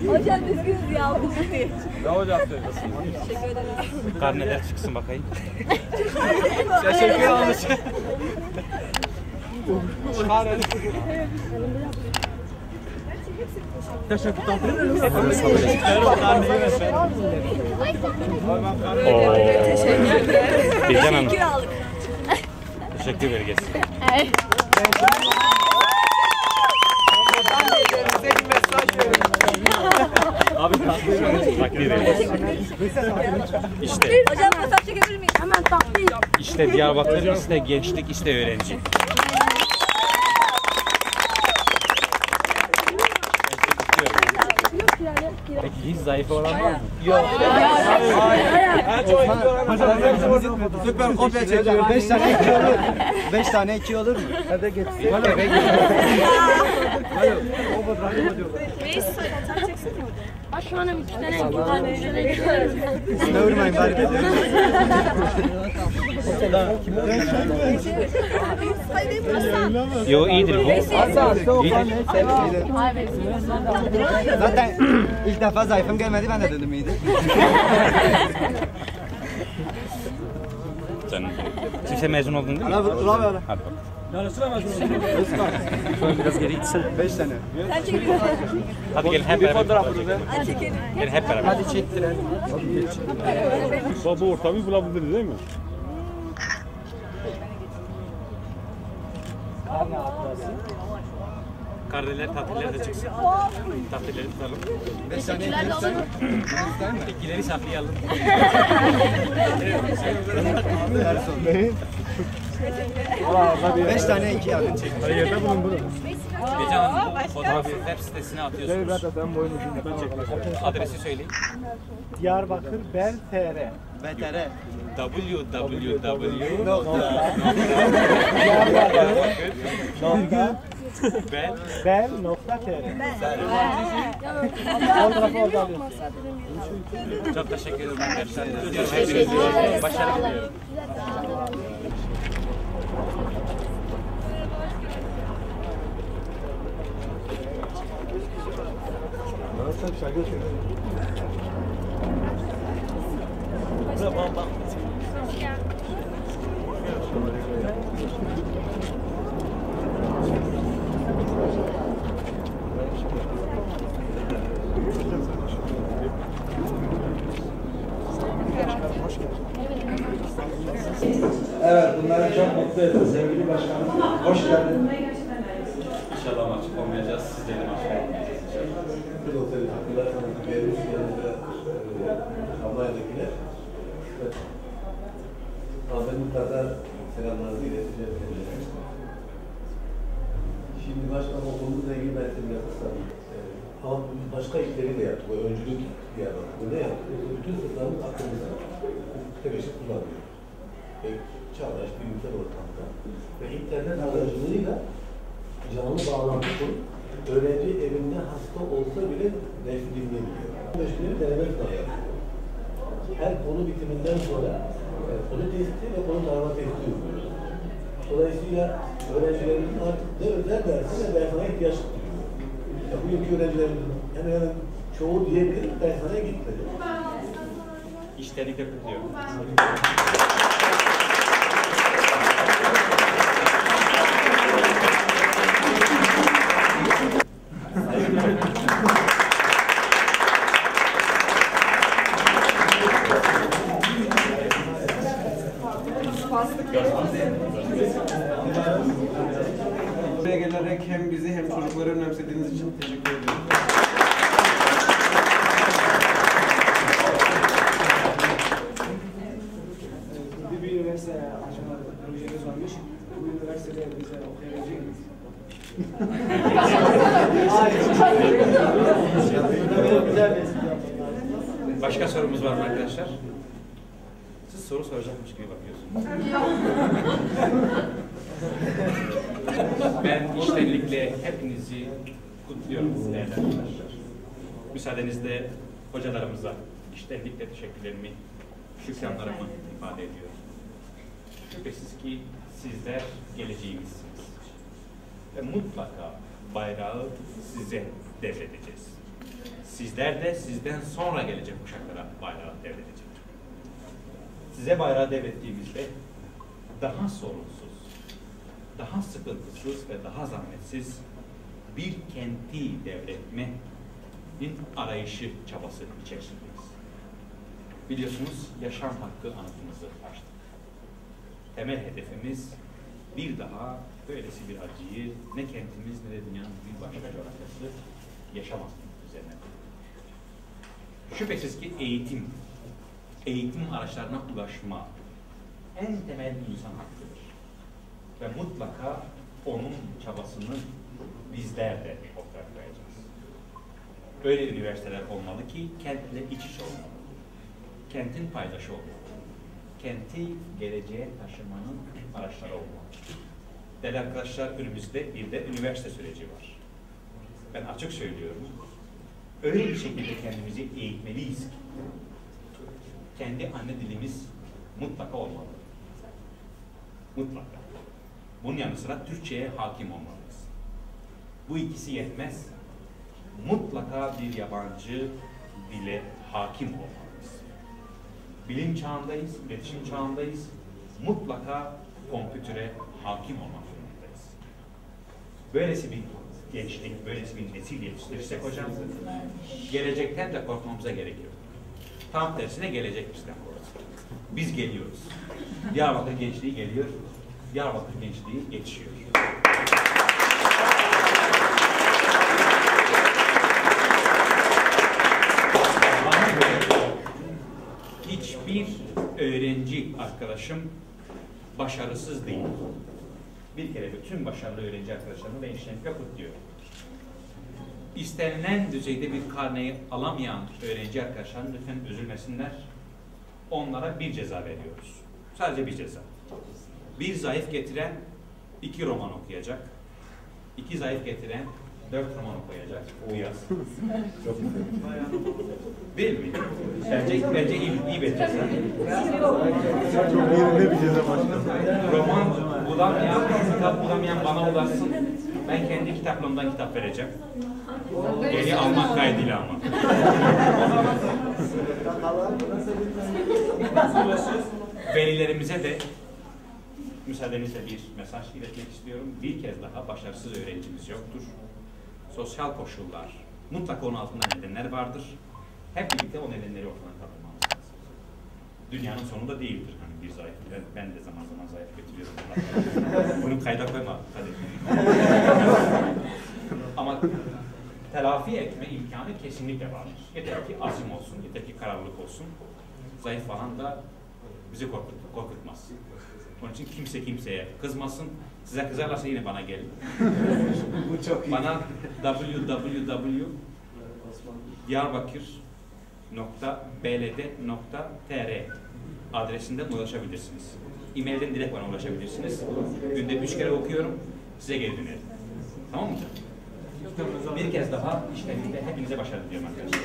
Hocam düzgünüz ya. Ne hocam söylüyorsun? Teşekkür ederim. Karneler çıksın bakayım. Teşekkür almış. Teşekkür ederim. Bircan Hanım. Teşekkür aldık. Teşekkür belgesi. Evet. Abi Takdir belgesi. İşte. Hocam fotoğraf çekebilir miyiz? Hemen takdir. İşte Diyarbakır, işte gençlik, işte öğrenci. Peki hiç zayıf olan var mı? yok. Süper kopya çekiyor. 5 tane 2 olur. 5 tane 2 olur mu? Hadi git. Reis fotoğraf çeksene hocam. Bak şu an 2 tane 2 tane. Ne vurmayın bari de. Yo iyidir bu. Zaten ilk defa zayıfım gelmedi, ben de dedim iyiydi. Canım. Kimse mezun oldun değil mi? Ana bravo ana. Hadi bak. Şöyle biraz geri gitsin. 5 tane. Sen çekiyorsun. Hadi gelin hep beraber. Hadi çekelim. Gelin hep beraber. Hadi çektirelim. Bu ortamı bulabiliriz değil mi? Kardeler tatilleri de çıksın. Tatilleri tutalım. 5 tane 2 olur mu? İkileri saklayalım. Neyin? 5 tane 2 yakın çek. Yerde bulun bunu. Bircan Hanım bu fotoğrafı web sitesine atıyorsunuz. Sen boyunu ben çekeceğim. Adresi söyleyin. Diyarbakır Bel TR. BTR. www. Nokta Ben bel.tr. Fotoğrafı orada alıyorsun. çok teşekkür ederim arkadaşlar. Hepinize başarılı diliyorum. Evet, bunları çok mutlu etti sevgili başkanım. Hoş geldin. İnşallah mahcup olmayacağız. Sizce de mahcup olmayacağız inşallah. Bir oteli takılar, vermiş yanında Almanya'dakiler. Evet. Ahmet'in kadar selamlarınızı ileteceğim. Şimdi başkanım okulumuzla ilgili ben sizinle kısalım. Ama başka işleri de yaptık. O öncülük Diyarbakır'da ne yaptık? Bütün sırtlarımız aklımızda. Tebeşir kullanıyor. Çağdaş bilimsel ortamda ve internet aracılığıyla canlı bağlantı kurup öğrenci evinde hasta olsa bile dersi dinleyebiliyor. 15 günü deneme sınavı yapıyor. Her konu bitiminden sonra konu testi ve konu tarama testi uyguluyoruz. Dolayısıyla öğrencilerimizin artık ne özel dersi ne dersine ihtiyaç duyuyor. Bugünkü öğrencilerimizin hemen hemen çoğu diyebilir dersine gitmedi. İştenlikle kutluyorum. Buraya gelerek hem bizi hem çocukları önemsediğiniz için teşekkür ediyorum. Bir üniversite açma projemiz varmış. Bu üniversitede bize okuyabilecek miyiz? Başka sorumuz var mı arkadaşlar? Siz soru soracakmış gibi bakıyorsunuz. Ben içtenlikle hepinizi kutluyorum değerli arkadaşlar. Müsaadenizle hocalarımıza içtenlikle teşekkürlerimi, şükranlarımı ifade ediyorum. Şüphesiz ki sizler geleceğimizsiniz. Ve mutlaka bayrağı size devredeceğiz. Sizler de sizden sonra gelecek kuşaklara bayrağı devredecek. Size bayrağı devrettiğimizde daha sorunsuz, daha sıkıntısız ve daha zahmetsiz bir kenti devretmenin arayışı çabası içerisindeyiz. Biliyorsunuz yaşam hakkı anıtımızı açtık. Temel hedefimiz bir daha böylesi bir acıyı ne kentimiz ne de dünyanın bir başka coğrafyası yaşamaz üzerine. Şüphesiz ki eğitim araçlarına ulaşma en temel insan hakkıdır. Ve mutlaka onun çabasını bizler de ortaya koyacağız. Öyle üniversiteler olmalı ki kentle iç içe olmalı. Kentin paydaşı olmalı. Kenti geleceğe taşımanın araçları olmalı. Değerli arkadaşlar, önümüzde bir de üniversite süreci var. Ben açık söylüyorum. Öyle bir şekilde kendimizi eğitmeliyiz ki kendi anne dilimiz mutlaka olmalı. Mutlaka. Bunun yanı sıra Türkçe'ye hakim olmalıyız. Bu ikisi yetmez. Mutlaka bir yabancı dile hakim olmalıyız. Bilim çağındayız, iletişim çağındayız. Mutlaka kompütere hakim olmak zorundayız. Böylesi bir gençlik, böylesi bir nesil yetiştirirsek hocam, gelecekten de korkmamıza gerek yok. Tam tersine gelecek bizden korksun. Biz geliyoruz. Diyarbakır gençliği geliyor, Diyarbakır gençliği yetişiyor. Hiçbir öğrenci arkadaşım başarısız değil. Bir kere bütün başarılı öğrenci arkadaşlarımı ben işlenip kutluyorum. İstenilen düzeyde bir karneyi alamayan öğrenci arkadaşlarım lütfen üzülmesinler. Onlara bir ceza veriyoruz. Sadece bir ceza. Bir zayıf getiren 2 roman okuyacak. 2 zayıf getiren 4 roman okuyacak. Bu yaz. Değil mi? Bence iyi bir ceza. Çok yerinde bir ceza başkanım. Roman bulamayan, kitap bulamayan bana ulaşsın. Ben kendi kitaplığımdan kitap vereceğim. Geri almak kaydıyla ama. Velilerimize de müsaadenizle bir mesaj iletmek istiyorum. Bir kez daha başarısız öğrencimiz yoktur. Sosyal koşullar, mutlaka onun altında nedenler vardır. Hep birlikte o nedenleri ortadan kaldırmamız lazım. Dünyanın sonunda değildir. Hani bir zayıf. Ben de zaman zaman zayıf getiriyorum. Bunu kayda koyma. Hadi. Ama telafi etme imkanı kesinlikle vardır. Yeter ki azim olsun, yeter ki kararlılık olsun. Zayıf falan da bizi korkutmaz. Onun için kimse kimseye kızmasın. Size kızarlarsa yine bana gelin. Bu çok iyi. Bana www.diyarbakır.bld.tr adresinden ulaşabilirsiniz. E-mailden direkt bana ulaşabilirsiniz. Günde 3 kere okuyorum. Size geri dönerim. Tamam mı? Bir kez daha işlerinde hepinize başarı diliyorum arkadaşlar.